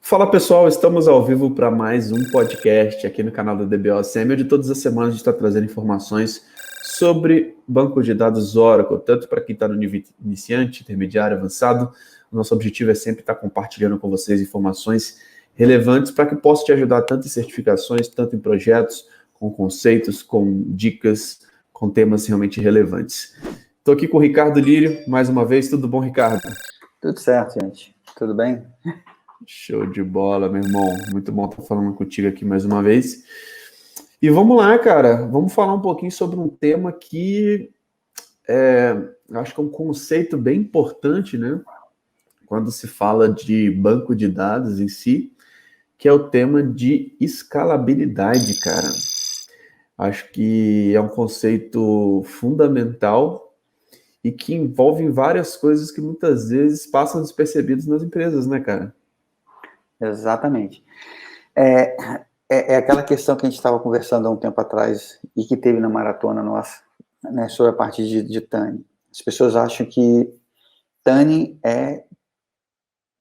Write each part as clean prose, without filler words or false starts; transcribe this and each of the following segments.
Fala pessoal, estamos ao vivo para mais um podcast aqui no canal do DBOCM, onde todas as semanas a gente está trazendo informações sobre banco de dados Oracle, tanto para quem está no nível iniciante, intermediário, avançado. O nosso objetivo é sempre estar compartilhando com vocês informações relevantes para que possa te ajudar tanto em certificações, tanto em projetos, com conceitos, com dicas, com temas realmente relevantes. Estou aqui com o Ricardo Lírio, mais uma vez. Tudo bom, Ricardo? Tudo certo, gente. Tudo bem? Show de bola, meu irmão. Muito bom estar falando contigo aqui mais uma vez. E vamos lá, cara. Vamos falar um pouquinho sobre um tema que acho que é um conceito bem importante, né? Quando se fala de banco de dados em si, que é o tema de escalabilidade, cara. Acho que é um conceito fundamental e que envolve várias coisas que muitas vezes passam despercebidas nas empresas, né, cara? Exatamente. É aquela questão que a gente estava conversando há um tempo atrás e que teve na maratona nossa, né, sobre a parte de Tani. As pessoas acham que Tani é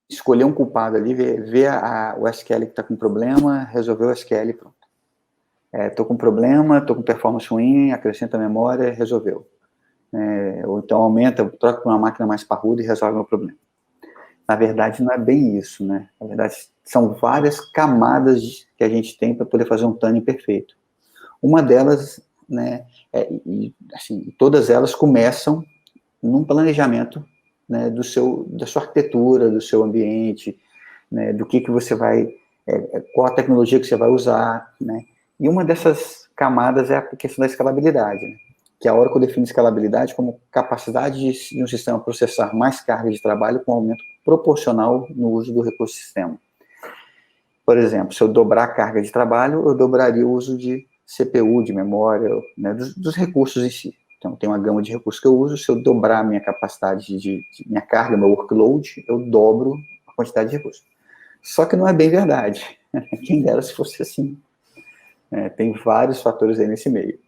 escolher um culpado ali, ver o SQL que está com problema, resolver o SQL, pronto. Estou com problema, estou com performance ruim, acrescenta memória, resolveu. Ou então aumenta, troca para uma máquina mais parruda e resolve o meu problema. Na verdade, não é bem isso, né? Na verdade, são várias camadas que a gente tem para poder fazer um tuning perfeito. Uma delas, né, assim, todas elas começam num planejamento, né, da sua arquitetura, do seu ambiente, né, do que você vai, qual a tecnologia que você vai usar, né? E uma dessas camadas é a questão da escalabilidade, né? Que a Oracle define escalabilidade como capacidade de um sistema processar mais carga de trabalho com aumento proporcional no uso do recurso sistema. Por exemplo, se eu dobrar a carga de trabalho, eu dobraria o uso de CPU, de memória, né, dos recursos em si. Então, tem uma gama de recursos que eu uso. Se eu dobrar a minha capacidade minha carga, meu workload, eu dobro a quantidade de recursos. Só que não é bem verdade. Quem dera se fosse assim. Tem vários fatores aí nesse meio.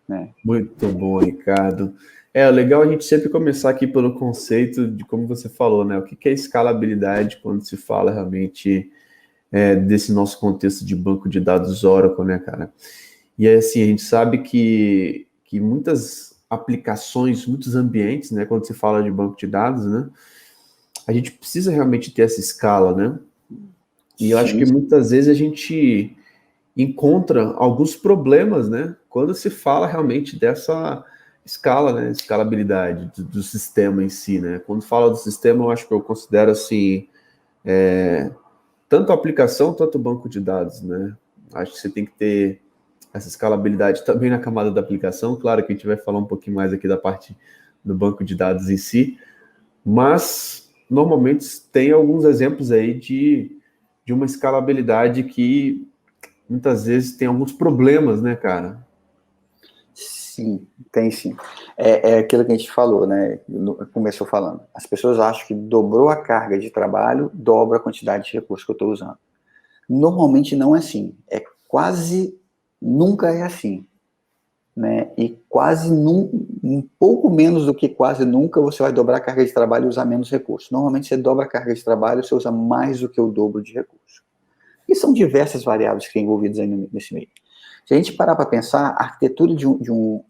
Né? Muito bom, Ricardo. Legal a gente sempre começar aqui pelo conceito de como você falou, né? O que é escalabilidade quando se fala realmente desse nosso contexto de banco de dados Oracle, né, cara? E assim, a gente sabe que muitas aplicações, muitos ambientes, né, quando se fala de banco de dados, né, a gente precisa realmente ter essa escala, né? E eu acho que muitas vezes a gente encontra alguns problemas, né? Quando se fala realmente dessa escala, né? Escalabilidade do sistema em si, né? Quando fala do sistema, eu acho que eu considero assim, tanto a aplicação, tanto o banco de dados, né? Acho que você tem que ter essa escalabilidade também na camada da aplicação. Claro que a gente vai falar um pouquinho mais aqui da parte do banco de dados em si, mas normalmente tem alguns exemplos aí de uma escalabilidade que muitas vezes tem alguns problemas, né, cara? Sim, tem sim. É aquilo que a gente falou, né? Começou falando. As pessoas acham que dobrou a carga de trabalho, dobra a quantidade de recursos que eu estou usando. Normalmente não é assim. Quase nunca é assim. Né? E um pouco menos do que quase nunca você vai dobrar a carga de trabalho e usar menos recursos. Normalmente você dobra a carga de trabalho e você usa mais do que o dobro de recursos. E são diversas variáveis que estão envolvidas aí nesse meio. Se a gente parar para pensar, a arquitetura de um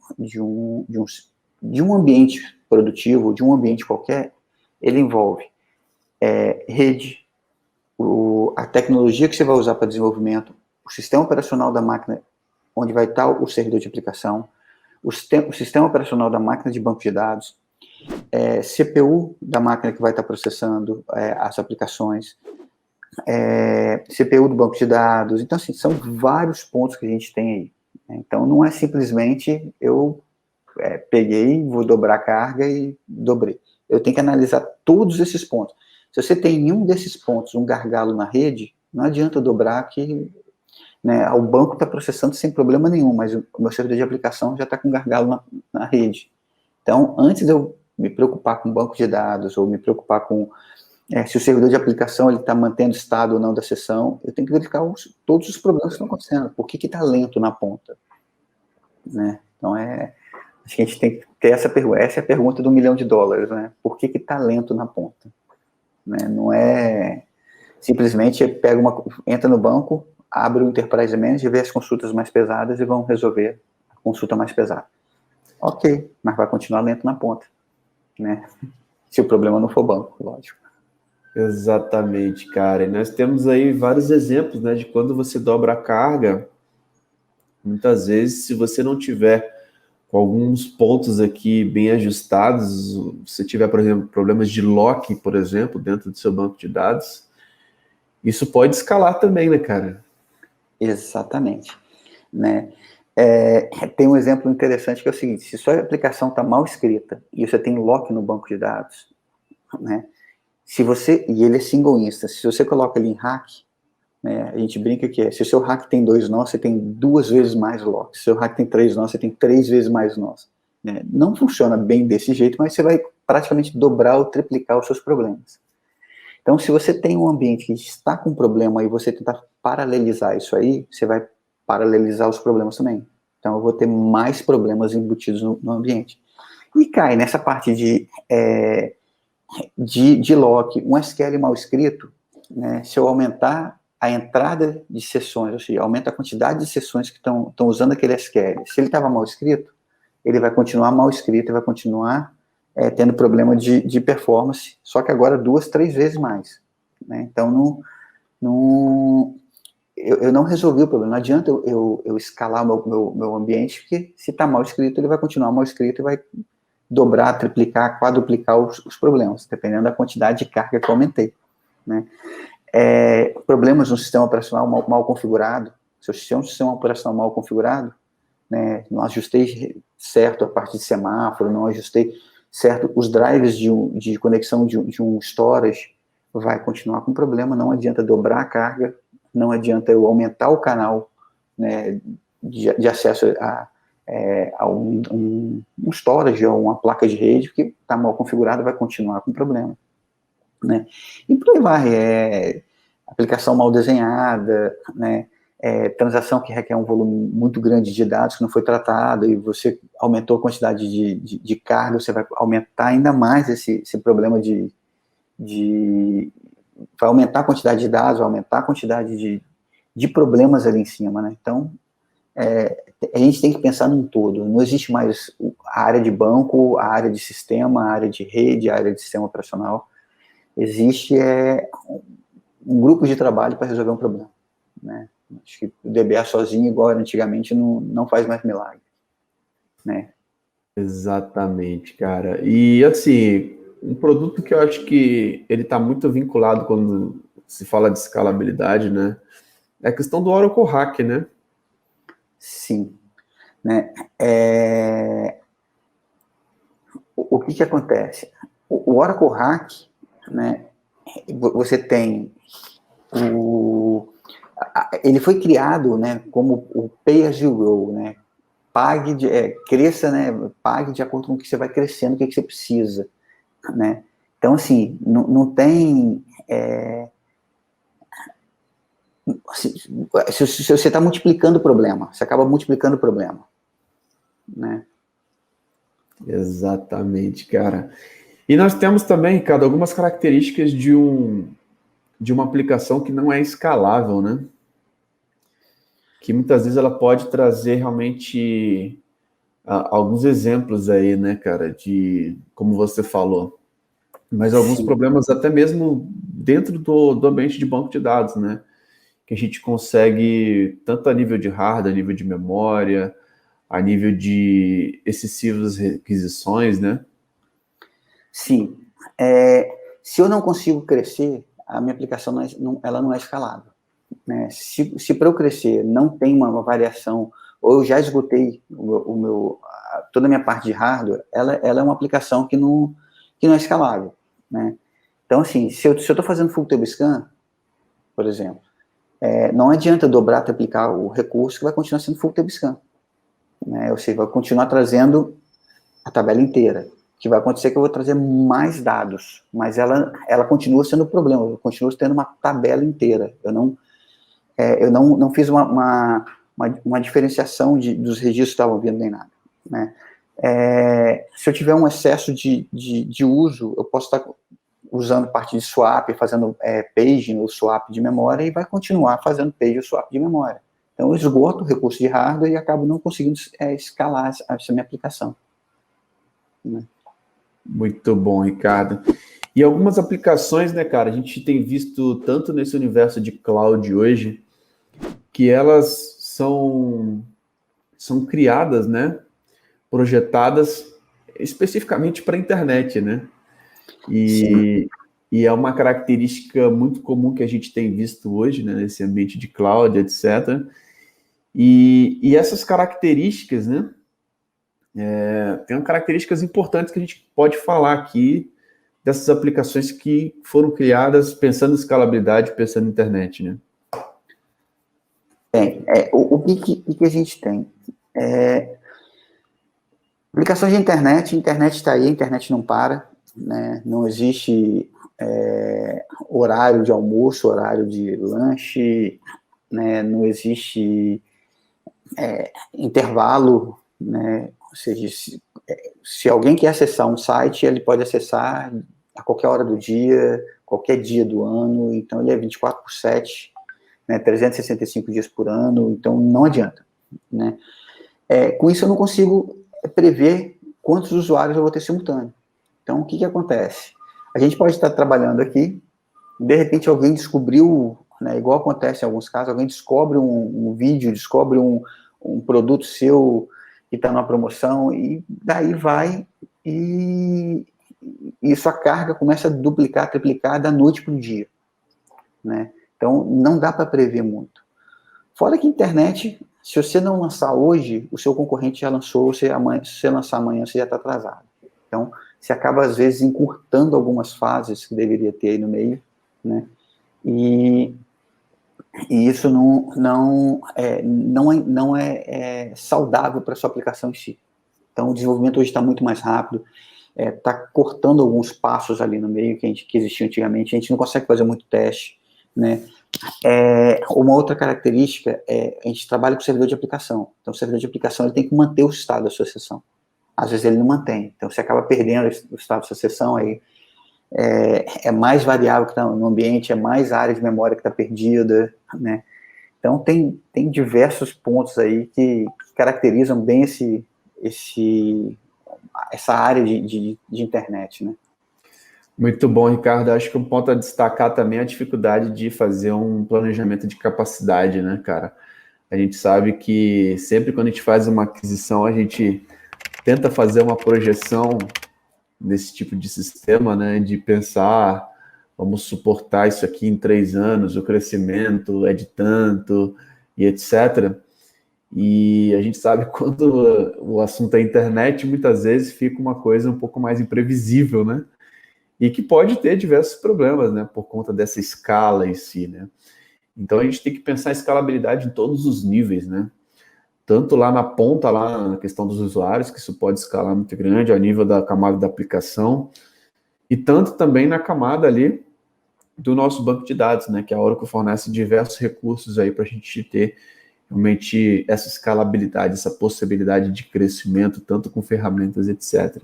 ambiente produtivo, de um ambiente qualquer, ele envolve rede, a tecnologia que você vai usar para desenvolvimento, o sistema operacional da máquina, onde vai estar o servidor de aplicação, o sistema operacional da máquina de banco de dados, CPU da máquina que vai estar processando as aplicações, CPU do banco de dados. Então, assim, são vários pontos que a gente tem aí. Então, não é simplesmente eu peguei, vou dobrar a carga e dobrei. Eu tenho que analisar todos esses pontos. Se você tem em um desses pontos um gargalo na rede, não adianta dobrar que, né, o banco está processando sem problema nenhum, mas o meu servidor de aplicação já está com gargalo na rede. Então, antes de eu me preocupar com banco de dados ou me preocupar com se o servidor de aplicação está mantendo estado ou não da sessão, eu tenho que verificar todos os problemas que estão acontecendo. Por que está lento na ponta? Né? Então, acho que a gente tem que ter essa pergunta. Essa é a pergunta do $1 milhão, né? Por que está lento na ponta? Né? Não é... simplesmente entra no banco, abre o Enterprise Manager, vê as consultas mais pesadas e vão resolver a consulta mais pesada. Ok, mas vai continuar lento na ponta, né? Se o problema não for banco, lógico. Exatamente, cara. E nós temos aí vários exemplos, né, de quando você dobra a carga, muitas vezes, se você não tiver com alguns pontos aqui bem ajustados, se tiver, por exemplo, problemas de lock, por exemplo, dentro do seu banco de dados, isso pode escalar também, né, cara? Exatamente, né? Tem um exemplo interessante que é o seguinte: se sua aplicação está mal escrita e você tem lock no banco de dados, né? E ele é single instance, se você coloca ele em hack, né, a gente brinca que se o seu hack tem 2 nós, você tem 2 vezes mais locks. Se o seu hack tem 3 nós, você tem 3 vezes mais nós. Né? Não funciona bem desse jeito, mas você vai praticamente dobrar ou triplicar os seus problemas. Então, se você tem um ambiente que está com problema e você tentar paralelizar isso aí, você vai paralelizar os problemas também. Então, eu vou ter mais problemas embutidos no ambiente. E cai nessa parte de lock, um SQL mal escrito, né, se eu aumentar a entrada de sessões, ou seja, aumenta a quantidade de sessões que estão usando aquele SQL, se ele estava mal escrito, ele vai continuar mal escrito, vai continuar tendo problema de performance, só que agora 2, 3 vezes mais. Né? Então, eu não resolvi o problema. Não adianta eu escalar meu ambiente, porque se está mal escrito, ele vai continuar mal escrito e vai dobrar, triplicar, quadruplicar os problemas, dependendo da quantidade de carga que eu aumentei. Né? Problemas no sistema operacional mal configurado. Se eu tenho um sistema operacional mal configurado, né, não ajustei certo a parte de semáforo, não ajustei certo os drivers de conexão de um storage, vai continuar com problema. Não adianta dobrar a carga, não adianta eu aumentar o canal, né, de acesso a um storage ou uma placa de rede que está mal configurada, vai continuar com problema. Né? E por aí vai, aplicação mal desenhada, né? Transação que requer um volume muito grande de dados que não foi tratado e você aumentou a quantidade de carga, você vai aumentar ainda mais esse problema vai aumentar a quantidade de dados, vai aumentar a quantidade de problemas ali em cima, né? Então, a gente tem que pensar num todo. Não existe mais a área de banco, a área de sistema, a área de rede, a área de sistema operacional. Existe um grupo de trabalho para resolver um problema. Né? Acho que o DBA sozinho, igual era antigamente, não faz mais milagre. Né? Exatamente, cara. E, assim, um produto que eu acho que ele está muito vinculado quando se fala de escalabilidade, né? É a questão do Oracle Hack, né? Sim. Né? O que acontece? O Oracle Hack, né, você tem ele foi criado, né, como o pay as you go, né, cresça, né, pague de acordo com o que você vai crescendo, o que você precisa, né. Então, assim, não tem se você está multiplicando o problema, você acaba multiplicando o problema, né. Exatamente, cara. E nós temos também, Ricardo, algumas características de uma aplicação que não é escalável, né? Que muitas vezes ela pode trazer realmente alguns exemplos aí, né, cara, de como você falou, mas alguns Sim. problemas até mesmo dentro do ambiente de banco de dados, né? Que a gente consegue, tanto a nível de hardware, a nível de memória, a nível de excessivas requisições, né? Sim. Se eu não consigo crescer, a minha aplicação ela não é escalável. Né? Se para eu crescer não tem uma variação, ou eu já esgotei toda a minha parte de hardware, ela é uma aplicação que não é escalável. Né? Então, assim, se eu estou fazendo full table scan, por exemplo, não adianta dobrar, triplicar o recurso, que vai continuar sendo full table scan. Né? Ou seja, vai continuar trazendo a tabela inteira. O que vai acontecer é que eu vou trazer mais dados, mas ela continua sendo o problema, eu continuo tendo uma tabela inteira. Eu não fiz uma diferenciação dos registros que estavam vindo nem nada. Né? Se eu tiver um excesso de uso, eu posso estar usando parte de swap, fazendo paging ou swap de memória, e vai continuar fazendo page ou swap de memória. Então, eu esgoto o recurso de hardware e acabo não conseguindo escalar essa minha aplicação. Né? Muito bom, Ricardo. E algumas aplicações, né, cara, a gente tem visto tanto nesse universo de cloud hoje, que elas são criadas, né, projetadas especificamente para a internet, né? E é uma característica muito comum que a gente tem visto hoje, né, nesse ambiente de cloud, etc. E essas características, né, tem características importantes que a gente pode falar aqui dessas aplicações que foram criadas pensando em escalabilidade, pensando em internet, né? O que a gente tem? Aplicações de internet, a internet está aí, a internet não para, né? Não existe horário de almoço, horário de lanche, né? Não existe intervalo, né? Ou seja, se alguém quer acessar um site, ele pode acessar a qualquer hora do dia, qualquer dia do ano, então ele é 24/7, né? 365 dias por ano, então não adianta, né? Com isso eu não consigo prever quantos usuários eu vou ter simultâneo. Então, o que acontece? A gente pode estar trabalhando aqui, de repente alguém descobriu, né, igual acontece em alguns casos, alguém descobre um vídeo, descobre um produto seu que está numa promoção, e daí vai, e sua carga começa a duplicar, triplicar da noite para o dia. Né? Então, não dá para prever muito. Fora que a internet, se você não lançar hoje, o seu concorrente já lançou, se você lançar amanhã, você já está atrasado. Então, você acaba, às vezes, encurtando algumas fases que deveria ter aí no meio, né? E isso não é saudável para a sua aplicação em si. Então, o desenvolvimento hoje está muito mais rápido, está cortando alguns passos ali no meio que existia antigamente, a gente não consegue fazer muito teste, né? Uma outra característica a gente trabalha com servidor de aplicação. Então, o servidor de aplicação ele tem que manter o estado da sua sessão. Às vezes ele não mantém. Então, você acaba perdendo o estado da sua sessão, aí mais variável que está no ambiente, é mais área de memória que está perdida, né? Então, tem diversos pontos aí que caracterizam bem essa área de internet, né? Muito bom, Ricardo. Acho que um ponto a destacar também é a dificuldade de fazer um planejamento de capacidade, né, cara? A gente sabe que sempre quando a gente faz uma aquisição, a gente tenta fazer uma projeção desse tipo de sistema, né? De pensar, vamos suportar isso aqui em 3 anos, o crescimento é de tanto, e etc. E a gente sabe quando o assunto é internet, muitas vezes fica uma coisa um pouco mais imprevisível, né? E que pode ter diversos problemas, né, por conta dessa escala em si, né. Então a gente tem que pensar em escalabilidade em todos os níveis, né, tanto lá na ponta, lá na questão dos usuários, que isso pode escalar muito grande, ao nível da camada da aplicação, e tanto também na camada ali do nosso banco de dados, né, que a Oracle fornece diversos recursos aí para a gente ter realmente essa escalabilidade, essa possibilidade de crescimento, tanto com ferramentas, etc.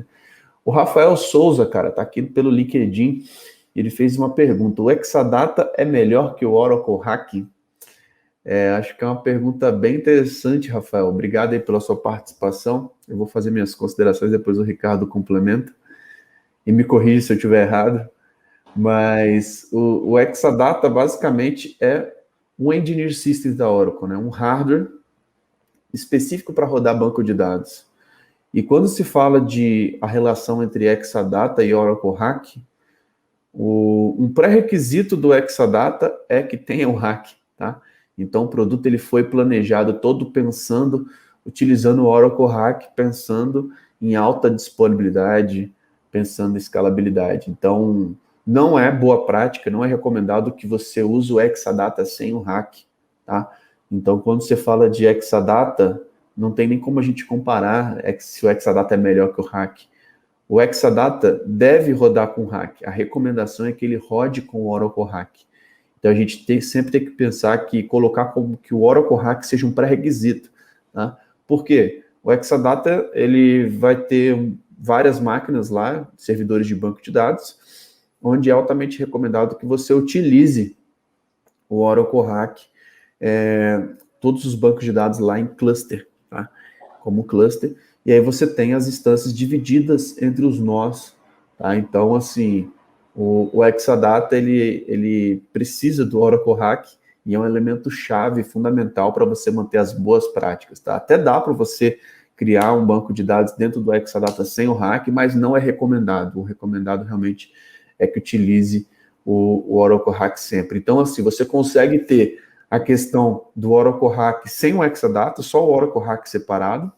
O Rafael Souza, cara, tá aqui pelo LinkedIn, ele fez uma pergunta: o Exadata é melhor que o Oracle Hacking? Acho que é uma pergunta bem interessante, Rafael. Obrigado aí pela sua participação. Eu vou fazer minhas considerações, depois o Ricardo complementa. E me corrige se eu estiver errado. Mas o Exadata, basicamente, é um Engineer System da Oracle, né? Um hardware específico para rodar banco de dados. E quando se fala de a relação entre Exadata e Oracle Hack, um pré-requisito do Exadata é que tenha um hack, tá? Então o produto ele foi planejado todo pensando, utilizando o Oracle Hack, pensando em alta disponibilidade, pensando em escalabilidade. Então não é boa prática, não é recomendado que você use o Exadata sem o hack, tá? Então quando você fala de Exadata, não tem nem como a gente comparar se o Exadata é melhor que o hack. O Exadata deve rodar com hack. A recomendação é que ele rode com o Oracle Hack. Então a gente sempre tem que pensar que colocar como que o Oracle Hack seja um pré-requisito, tá? Por quê? O Exadata ele vai ter várias máquinas lá, servidores de banco de dados, onde é altamente recomendado que você utilize o Oracle Hack, todos os bancos de dados lá em cluster, tá? Como cluster, e aí você tem as instâncias divididas entre os nós, tá? Então, assim, o Exadata, ele precisa do Oracle Hack, e é um elemento chave, fundamental para você manter as boas práticas, tá? Até dá para você criar um banco de dados dentro do Exadata sem o hack, mas não é recomendado. O recomendado realmente é que utilize o Oracle Hack sempre. Então, assim, você consegue ter a questão do Oracle Hack sem o Exadata, só o Oracle Hack separado.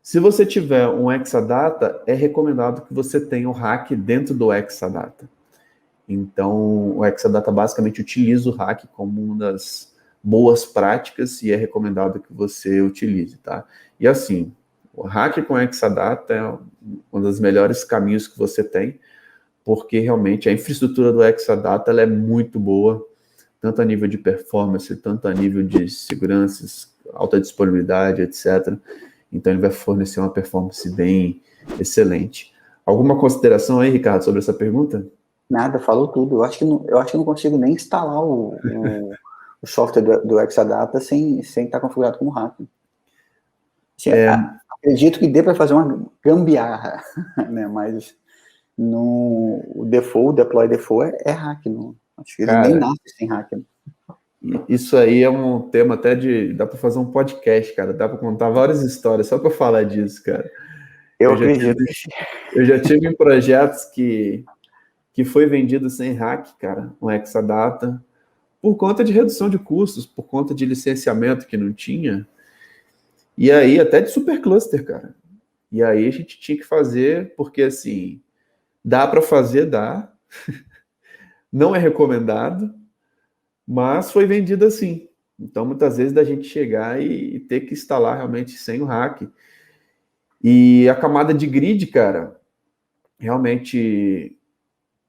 Se você tiver um Exadata, é recomendado que você tenha o hack dentro do Exadata. Então, o Exadata basicamente utiliza o hack como uma das boas práticas e é recomendado que você utilize, tá? E assim, o hack com Exadata é um dos melhores caminhos que você tem, porque realmente a infraestrutura do Exadata ela é muito boa, tanto a nível de performance, tanto a nível de segurança, alta disponibilidade, etc. Então ele vai fornecer uma performance bem excelente. Alguma consideração aí, Ricardo, sobre essa pergunta? Nada, falou tudo. Eu acho que não consigo nem instalar o software do Exadata sem estar configurado como hack. Acredito que dê para fazer uma gambiarra, né? Mas o deploy default é hack. Não, acho que ele nem nasce sem hack. Né? Isso aí é um tema até dá para fazer um podcast, cara. Dá para contar várias histórias só para falar disso, cara. Eu acredito. Eu já tive projetos que foi vendido sem hack, cara, um Exadata, por conta de redução de custos, por conta de licenciamento que não tinha, e aí até de supercluster, cara. E aí a gente tinha que fazer, porque assim, dá para fazer, dá, não é recomendado, mas foi vendido assim. Então, muitas vezes, da gente chegar e ter que instalar realmente sem o hack. E a camada de grid, cara, realmente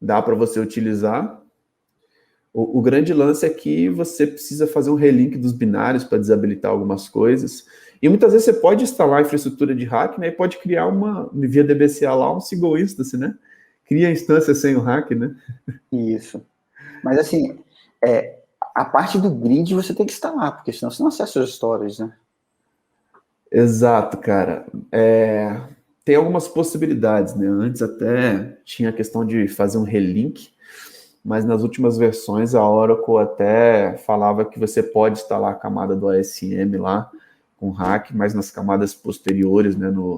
dá para você utilizar. O grande lance é que você precisa fazer um relink dos binários para desabilitar algumas coisas. E muitas vezes você pode instalar a infraestrutura de hack, né? E pode criar via DBCA lá, um single instance, né? Cria a instância sem o hack, né? Isso. Mas assim, a parte do grid você tem que instalar, porque senão você não acessa os storages, né? Exato, cara. Tem algumas possibilidades, né? Antes até tinha a questão de fazer um relink, mas nas últimas versões a Oracle até falava que você pode instalar a camada do ASM lá com hack, mas nas camadas posteriores, né, no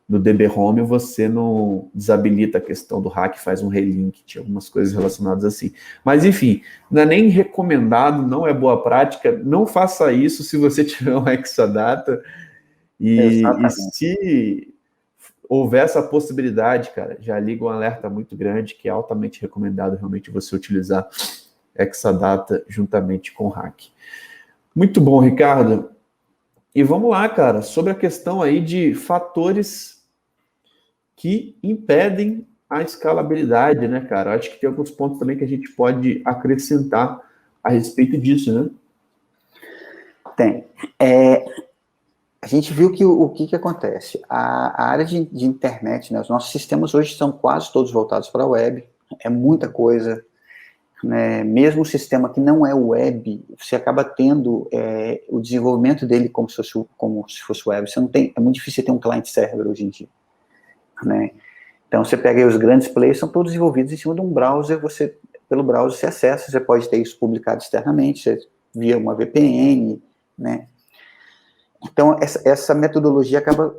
DB-ROM, você não desabilita a questão do hack, faz um relink, tinha algumas coisas relacionadas assim. Mas enfim, não é nem recomendado, não é boa prática, não faça isso se você tiver um Exadata, e se houver essa possibilidade, cara, já liga um alerta muito grande, que é altamente recomendado realmente você utilizar Exadata juntamente com hack. Muito bom, Ricardo. E vamos lá, cara, sobre a questão aí de fatores que impedem a escalabilidade, né, cara? Acho que tem alguns pontos também que a gente pode acrescentar a respeito disso, né? Tem. A gente viu que o que acontece? A área de internet, né, os nossos sistemas hoje são quase todos voltados para a web, é muita coisa, né? Mesmo o sistema que não é web, você acaba tendo o desenvolvimento dele como se fosse web. Você não tem, é muito difícil ter um client-server hoje em dia, né? Então, você pega aí os grandes players, são todos desenvolvidos em cima de um browser, pelo browser você acessa, você pode ter isso publicado externamente, via uma VPN, né? Então, essa metodologia acaba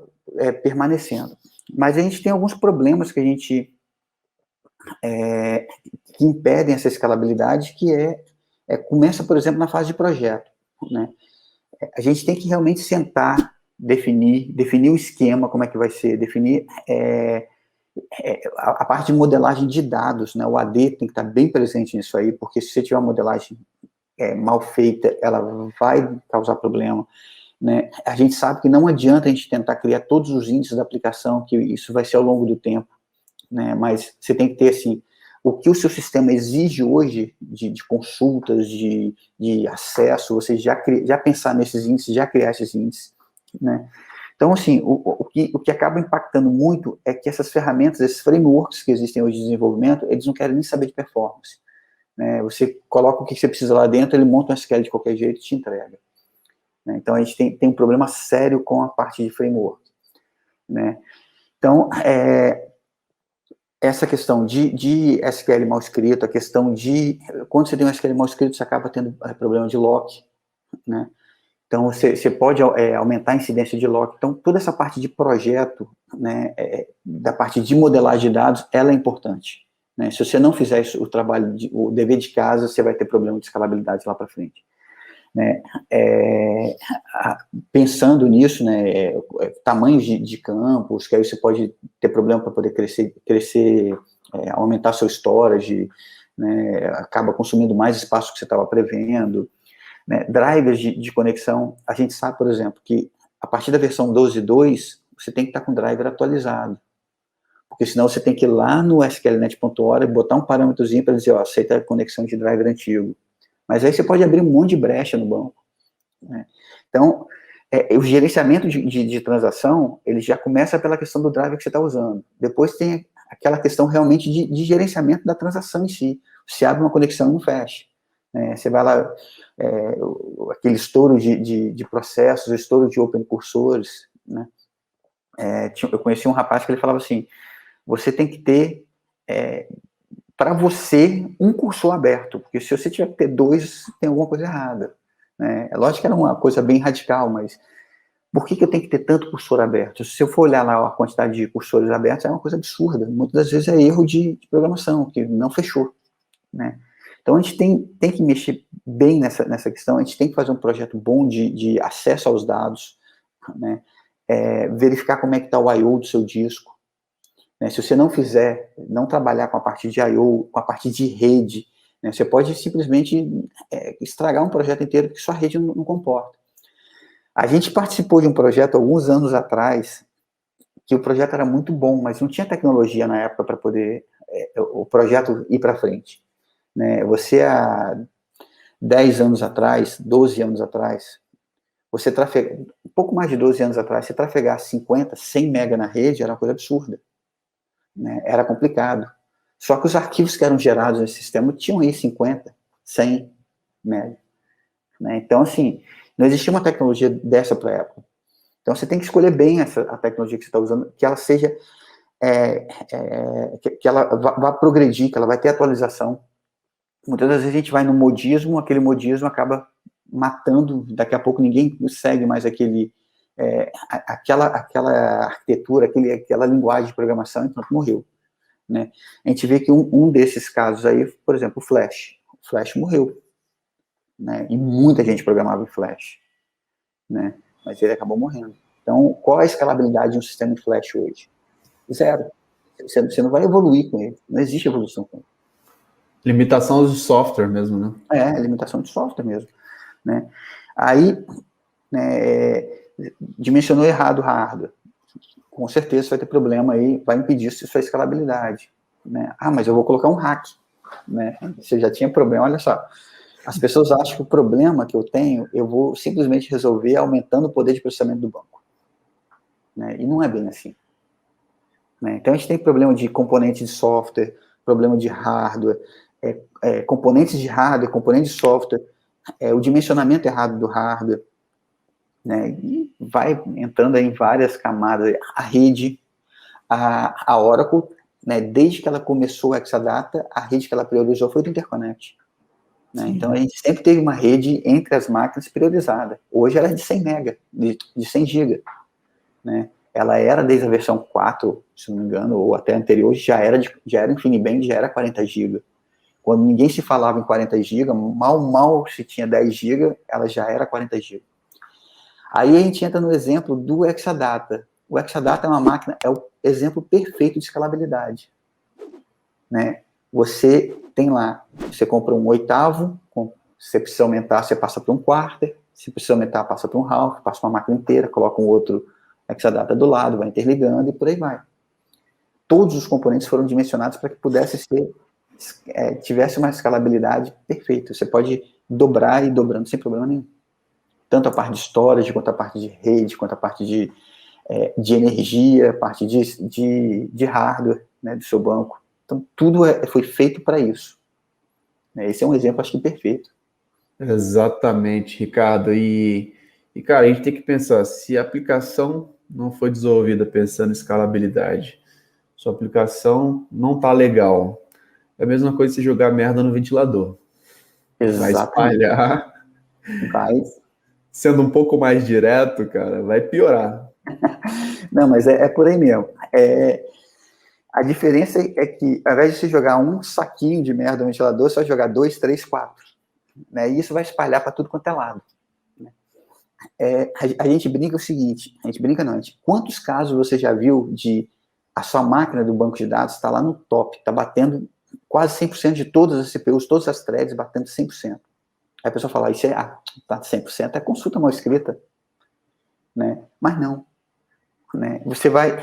permanecendo. Mas a gente tem alguns problemas que a gente que impedem essa escalabilidade, que começa, por exemplo, na fase de projeto, né? A gente tem que realmente sentar, definir o esquema, como é que vai ser, definir a parte de modelagem de dados, né? O AD tem que estar bem presente nisso aí, porque se você tiver uma modelagem mal feita, ela vai causar problema, né? A gente sabe que não adianta a gente tentar criar todos os índices da aplicação, que isso vai ser ao longo do tempo, né? Mas você tem que ter, assim, o que o seu sistema exige hoje de consultas, de acesso, você já pensar nesses índices, já criar esses índices, né? Então, assim, o que acaba impactando muito é que essas ferramentas, esses frameworks que existem hoje de desenvolvimento, eles não querem nem saber de performance. Né? Você coloca o que você precisa lá dentro, ele monta um SQL de qualquer jeito e te entrega. Né? Então, a gente tem um problema sério com a parte de framework. Né? Então, essa questão de SQL mal escrito, a questão de... Quando você tem um SQL mal escrito, você acaba tendo problema de lock, né? Então, você pode aumentar a incidência de lock. Então, toda essa parte de projeto, né, da parte de modelagem de dados, ela é importante. Né? Se você não fizer isso, o dever de casa, você vai ter problema de escalabilidade lá para frente. Né? Pensando nisso, né, tamanhos de campos, que aí você pode ter problema para poder crescer, aumentar seu storage, né, acaba consumindo mais espaço que você estava prevendo. Né, drivers de conexão, a gente sabe, por exemplo, que a partir da versão 12.2, você tem que estar com o driver atualizado, porque senão você tem que ir lá no sqlnet.org e botar um parâmetrozinho para dizer, ó, aceita a conexão de driver antigo. Mas aí você pode abrir um monte de brecha no banco. Né? Então, o gerenciamento de transação, ele já começa pela questão do driver que você está usando. Depois tem aquela questão realmente de gerenciamento da transação em si. Se abre uma conexão e não fecha. Você vai lá, aquele estouro de processos, estouro de open cursores, né? Eu conheci um rapaz que ele falava assim, você tem que ter, para você, um cursor aberto, porque se você tiver que ter dois, tem alguma coisa errada. Né? É lógico que era uma coisa bem radical, mas por que eu tenho que ter tanto cursor aberto? Se eu for olhar lá a quantidade de cursores abertos, é uma coisa absurda. Muitas das vezes é erro de programação, que não fechou. Né? Então, a gente tem que mexer bem nessa questão, a gente tem que fazer um projeto bom de acesso aos dados, né? Verificar como é que está o I/O do seu disco. Né? Se você não trabalhar com a parte de I/O, com a parte de rede, né? Você pode simplesmente estragar um projeto inteiro que sua rede não comporta. A gente participou de um projeto alguns anos atrás, que o projeto era muito bom, mas não tinha tecnologia na época para poder o projeto ir para frente. Né? Você, há 10 anos atrás, 12 anos atrás, um pouco mais de 12 anos atrás, você trafegar 50, 100 mega na rede era uma coisa absurda. Né? Era complicado. Só que os arquivos que eram gerados nesse sistema tinham aí 50, 100 mega. Né? Então, assim, não existia uma tecnologia dessa para a época. Então, você tem que escolher bem a tecnologia que você está usando, que ela seja, que ela vá progredir, que ela vai ter atualização. Muitas das vezes a gente vai no modismo, aquele modismo acaba matando, daqui a pouco ninguém segue mais aquela arquitetura, aquela linguagem de programação, então morreu. Né? A gente vê que um desses casos aí, por exemplo, o Flash. O Flash morreu. Né? E muita gente programava em Flash. Né? Mas ele acabou morrendo. Então, qual é a escalabilidade de um sistema em Flash hoje? Zero. Você não vai evoluir com ele. Não existe evolução com ele. Limitação de software mesmo, né? Limitação de software mesmo. Né? Aí, né, dimensionou errado o hardware. Com certeza você vai ter problema aí, vai impedir sua escalabilidade. Né? Mas eu vou colocar um hack. Né? Você já tinha problema, olha só. As pessoas acham que o problema que eu tenho, eu vou simplesmente resolver aumentando o poder de processamento do banco. Né? E não é bem assim. Né? Então, a gente tem problema de componente de software, problema de hardware, componentes de hardware, componentes de software, o dimensionamento errado do hardware, né? E vai entrando aí em várias camadas. A rede, a Oracle, né, desde que ela começou o Exadata, a rede que ela priorizou foi do Interconnect. Né? Então, a gente sempre teve uma rede entre as máquinas priorizada. Hoje ela é de 100 mega, de 100 GB. Né? Ela era desde a versão 4, se não me engano, ou até anterior, já era InfiniBand, já era 40 GB. Quando ninguém se falava em 40 GB, mal se tinha 10 GB, ela já era 40 GB. Aí a gente entra no exemplo do Exadata. O Exadata é uma máquina, é o exemplo perfeito de escalabilidade. Né? Você tem lá, você compra um oitavo, se você precisa aumentar, você passa para um quarter, se precisa aumentar, passa para um half, passa para uma máquina inteira, coloca um outro Exadata do lado, vai interligando e por aí vai. Todos os componentes foram dimensionados para que pudesse tivesse uma escalabilidade perfeita. Você pode dobrar e dobrando sem problema nenhum. Tanto a parte de storage, quanto a parte de rede, quanto a parte de de energia, parte de hardware, né, do seu banco. Então, tudo foi feito para isso. Esse é um exemplo, acho que perfeito. Exatamente, Ricardo. Cara, a gente tem que pensar, se a aplicação não foi desenvolvida pensando em escalabilidade, sua aplicação não está legal, é a mesma coisa se jogar merda no ventilador. Vai Exatamente. espalhar. Vai. Sendo um pouco mais direto, cara, vai piorar. Não, mas é por aí mesmo. A diferença é que, ao invés de você jogar um saquinho de merda no ventilador, você vai jogar 2, 3, 4. Né? E isso vai espalhar para tudo quanto é lado. A gente brinca o seguinte, quantos casos você já viu de a sua máquina do banco de dados está lá no top, está batendo quase 100% de todas as CPUs, todas as threads batendo 100%. Aí a pessoa fala, isso tá 100%, é consulta mal escrita. Né? Mas não. Né? Você vai...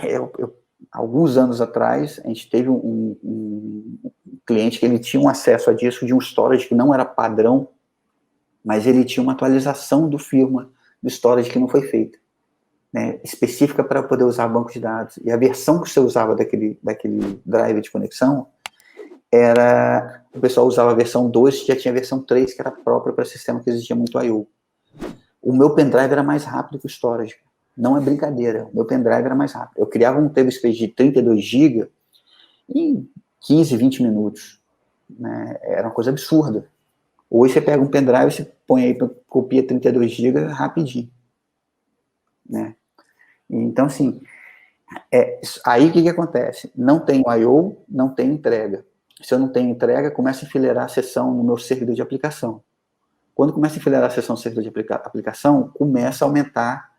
alguns anos atrás, a gente teve um cliente que ele tinha um acesso a disco de um storage que não era padrão, mas ele tinha uma atualização do firmware do storage que não foi feita, né, específica para poder usar banco de dados. E a versão que você usava daquele drive de conexão o pessoal usava a versão 2, que já tinha a versão 3, que era própria para sistema que existia muito I/O. O meu pendrive era mais rápido que o storage. Não é brincadeira, o meu pendrive era mais rápido. Eu criava um tablespace de 32 GB em 15, 20 minutos. Né? Era uma coisa absurda. Hoje você pega um pendrive, você põe aí, copia 32 GB rapidinho. Né? Então, assim, aí o que acontece? Não tem I/O, não tem entrega. Se eu não tenho entrega, começa a enfileirar a sessão no meu servidor de aplicação. Quando começa a enfileirar a sessão no servidor de aplicação, começa a aumentar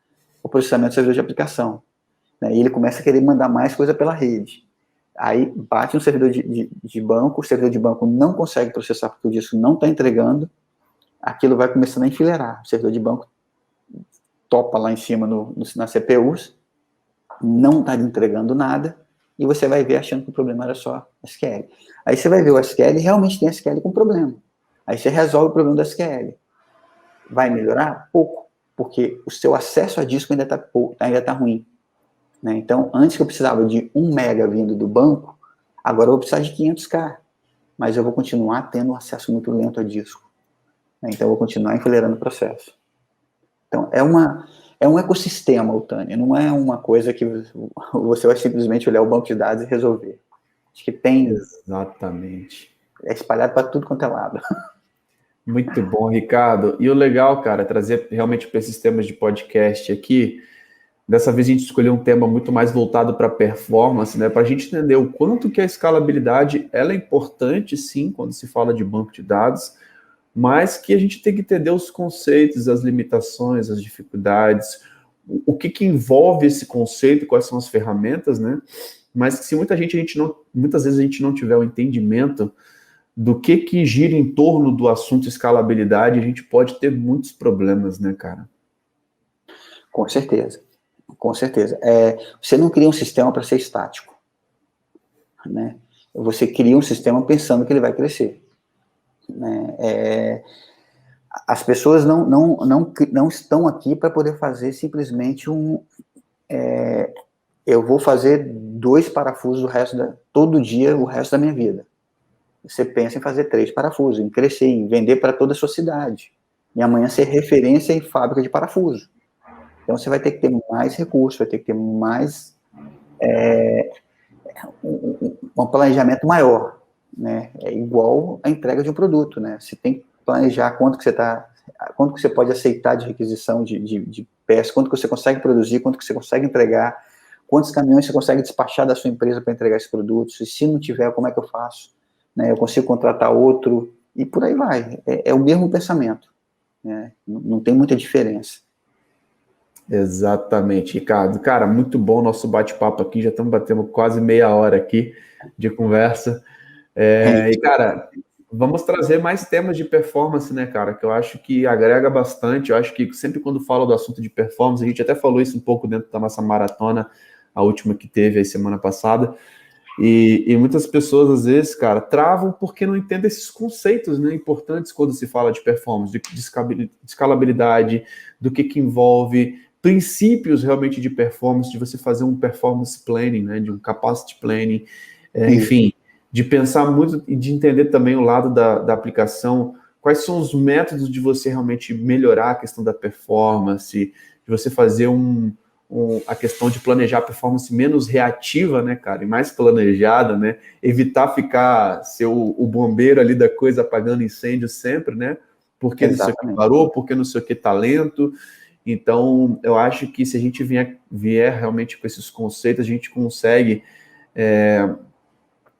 o processamento do servidor de aplicação. Né? E ele começa a querer mandar mais coisa pela rede. Aí bate no servidor de banco, o servidor de banco não consegue processar porque o disco não está entregando, aquilo vai começando a enfileirar. O servidor de banco topa lá em cima nas CPUs, não está entregando nada, e você vai ver achando que o problema era só SQL. Aí você vai ver o SQL e realmente tem SQL com problema. Aí você resolve o problema do SQL. Vai melhorar? Pouco, porque o seu acesso a disco ainda está ruim. Né? Então, antes que eu precisava de 1 mega vindo do banco, agora eu vou precisar de 500K, mas eu vou continuar tendo um acesso muito lento a disco. Né? Então, eu vou continuar enfileirando o processo. Então, é um ecossistema, o Tânia, não é uma coisa que você vai simplesmente olhar o banco de dados e resolver. Acho que tem... Exatamente. É espalhado para tudo quanto é lado. Muito bom, Ricardo. E o legal, cara, é trazer realmente para esses temas de podcast aqui. Dessa vez a gente escolheu um tema muito mais voltado para performance, né? Para a gente entender o quanto que a escalabilidade ela é importante, sim, quando se fala de banco de dados, mas que a gente tem que entender os conceitos, as limitações, as dificuldades, o que envolve esse conceito, quais são as ferramentas, né? Mas que se muitas vezes a gente não tiver o entendimento do que gira em torno do assunto escalabilidade, a gente pode ter muitos problemas, né, cara? Com certeza. Com certeza. Você não cria um sistema para ser estático. Né? Você cria um sistema pensando que ele vai crescer. Né? As pessoas não estão aqui para poder fazer simplesmente eu vou fazer 2 parafusos todo dia, o resto da minha vida. Você pensa em fazer 3 parafusos, em crescer, em vender para toda a sua cidade. E amanhã ser referência em fábrica de parafuso. Então, você vai ter que ter mais recursos, vai ter que ter mais um planejamento maior, né? É igual a entrega de um produto, né? Você tem que planejar quanto que você pode aceitar de requisição de peças, quanto que você consegue produzir, quanto que você consegue entregar, quantos caminhões você consegue despachar da sua empresa para entregar esses produtos, e se não tiver, como é que eu faço? Né? Eu consigo contratar outro, e por aí vai. É o mesmo pensamento, né? Não tem muita diferença. Exatamente, Ricardo. Cara, muito bom o nosso bate-papo aqui, já estamos batendo quase meia hora aqui de conversa. E, cara, vamos trazer mais temas de performance, né, cara, que eu acho que agrega bastante. Eu acho que sempre quando falo do assunto de performance, a gente até falou isso um pouco dentro da nossa maratona, a última que teve aí semana passada, e muitas pessoas, às vezes, cara, travam porque não entendem esses conceitos, né, importantes quando se fala de performance, de escalabilidade, do que envolve, princípios realmente de performance, de você fazer um performance planning, né, de um capacity planning, enfim, de pensar muito e de entender também o lado da aplicação, quais são os métodos de você realmente melhorar a questão da performance, de você fazer a questão de planejar a performance menos reativa, né, cara, e mais planejada, né, evitar ser o bombeiro ali da coisa apagando incêndio sempre, né, porque não sei o que parou, porque não sei o que tá lento. Então, eu acho que se a gente vier realmente com esses conceitos, a gente consegue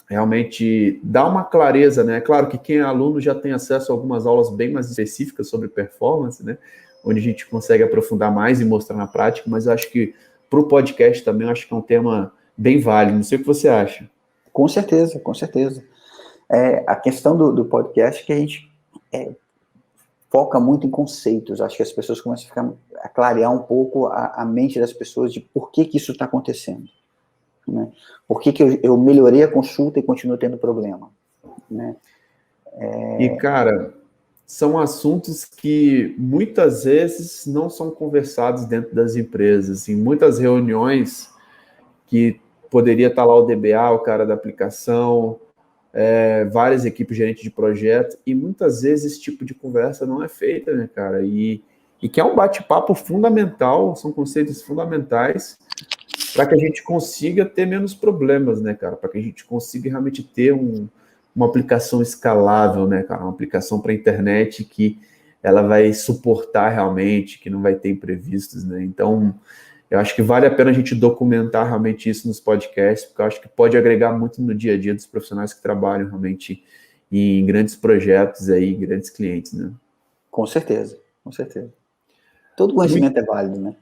realmente dar uma clareza, né? Claro que quem é aluno já tem acesso a algumas aulas bem mais específicas sobre performance, né? Onde a gente consegue aprofundar mais e mostrar na prática, mas eu acho que para o podcast também, eu acho que é um tema bem válido. Não sei o que você acha. Com certeza, com certeza. A questão do podcast é que a gente foca muito em conceitos. Acho que as pessoas começam a clarear um pouco a mente das pessoas de por que isso está acontecendo. Né? Por que eu melhorei a consulta e continuo tendo problema? Né? E, cara, são assuntos que muitas vezes não são conversados dentro das empresas. Em muitas reuniões que poderia estar lá o DBA, o cara da aplicação, várias equipes gerentes de projeto, e muitas vezes esse tipo de conversa não é feita, né, cara? E que é um bate-papo fundamental, são conceitos fundamentais para que a gente consiga ter menos problemas, né, cara? Para que a gente consiga realmente ter uma aplicação escalável, né, cara? Uma aplicação para a internet que ela vai suportar realmente, que não vai ter imprevistos, né? Então, eu acho que vale a pena a gente documentar realmente isso nos podcasts, porque eu acho que pode agregar muito no dia a dia dos profissionais que trabalham realmente em grandes projetos aí, grandes clientes, né? Com certeza, com certeza. Todo conhecimento é válido, né?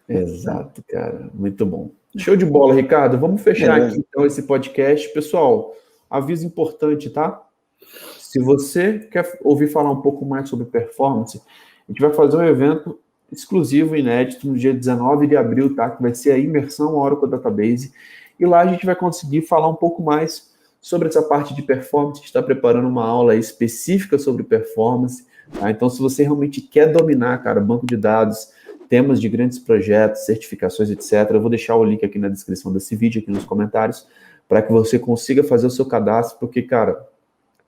Exato, cara. Muito bom. Show de bola, Ricardo. Vamos fechar aqui então esse podcast. Pessoal, aviso importante, tá? Se você quer ouvir falar um pouco mais sobre performance, a gente vai fazer um evento exclusivo, inédito, no dia 19 de abril, tá? Que vai ser a imersão Oracle Database. E lá a gente vai conseguir falar um pouco mais sobre essa parte de performance. A gente está preparando uma aula específica sobre performance, tá? Então, se você realmente quer dominar, cara, banco de dados, temas de grandes projetos, certificações, etc., eu vou deixar o link aqui na descrição desse vídeo, aqui nos comentários, para que você consiga fazer o seu cadastro, porque, cara,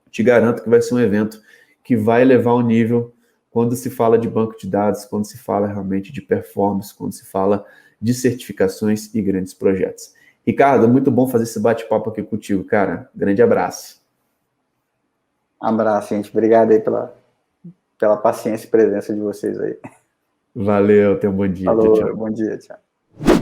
te garanto que vai ser um evento que vai levar o nível quando se fala de banco de dados, quando se fala realmente de performance, quando se fala de certificações e grandes projetos. Ricardo, muito bom fazer esse bate-papo aqui contigo, cara. Grande abraço. Abraço, gente. Obrigado aí pela paciência e presença de vocês aí. Valeu, tenha um bom dia. Falou, tchau, tchau. Bom dia, tchau.